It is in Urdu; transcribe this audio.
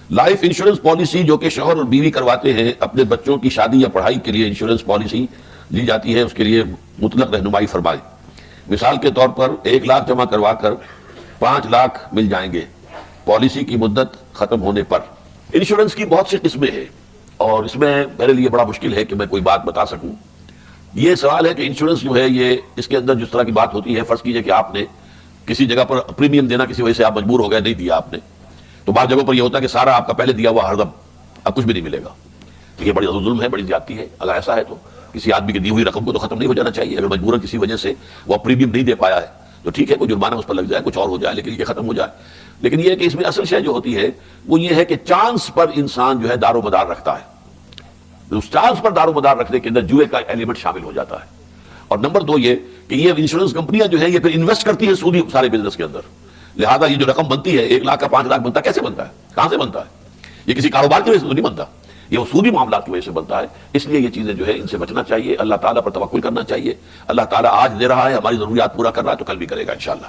لائف انشورنس پالیسی جو کہ شوہر اور بیوی کرواتے ہیں، اپنے بچوں کی شادی یا پڑھائی کے لیے انشورنس پالیسی لی جاتی ہے، اس کے لیے مطلق رہنمائی فرمائیں۔ مثال کے طور پر 1 لاکھ جمع کروا کر 5 لاکھ مل جائیں گے پالیسی کی مدت ختم ہونے پر۔ انشورنس کی بہت سی قسمیں ہیں اور اس میں میرے لیے بڑا مشکل ہے کہ میں کوئی بات بتا سکوں۔ یہ سوال ہے کہ انشورنس جو ہے یہ اس کے اندر جس طرح کی بات ہوتی ہے، فرض کیجئے کہ آپ نے کسی جگہ پر پریمیم دینا کسی وجہ سے آپ مجبور ہو گئے، نہیں دیا آپ نے، تو بعض جگہوں پر یہ ہوتا ہے کہ سارا آپ کا پہلے دیا ہوا ہردم اب کچھ بھی نہیں ملے گا۔ یہ بڑی ظلم ہے، بڑی زیادتی ہے۔ اگر ایسا ہے تو کسی آدمی کی دی ہوئی رقم کو تو ختم نہیں ہو جانا چاہیے۔ اگر مجبوراً کسی وجہ سے وہ پریمیم نہیں دے پایا ہے تو ٹھیک ہے، کوئی جرمانہ اس پر لگ جائے، کچھ اور ہو جائے، لیکن یہ ختم ہو جائے۔ لیکن یہ ہے کہ اس میں اصل شے جو ہوتی ہے وہ یہ ہے کہ چانس پر انسان جو ہے دار و مدار رکھتا ہے۔ اس چانس پر دار و مدار رکھنے کے اندر جوئے کا ایلیمنٹ شامل ہو جاتا ہے۔ اور نمبر 2 یہ کہ یہ انشورنس کمپنیاں جو ہیں یہ پھر انویسٹ کرتی ہیں سودی سارے بزنس کے اندر، لہذا یہ جو رقم بنتی ہے 1 لاکھ کا 5 لاکھ بنتا ہے، کیسے بنتا ہے، کہاں سے بنتا ہے؟ یہ کسی کاروبار کی وجہ سے تو نہیں بنتا، یہ سودی معاملات کی وجہ سے بنتا ہے۔ اس لیے یہ چیزیں جو ہے ان سے بچنا چاہیے، اللہ تعالیٰ پر توکل کرنا چاہیے۔ اللہ تعالیٰ آج دے رہا ہے، ہماری ضروریات پورا کر رہا ہے تو کل بھی کرے گا انشاءاللہ۔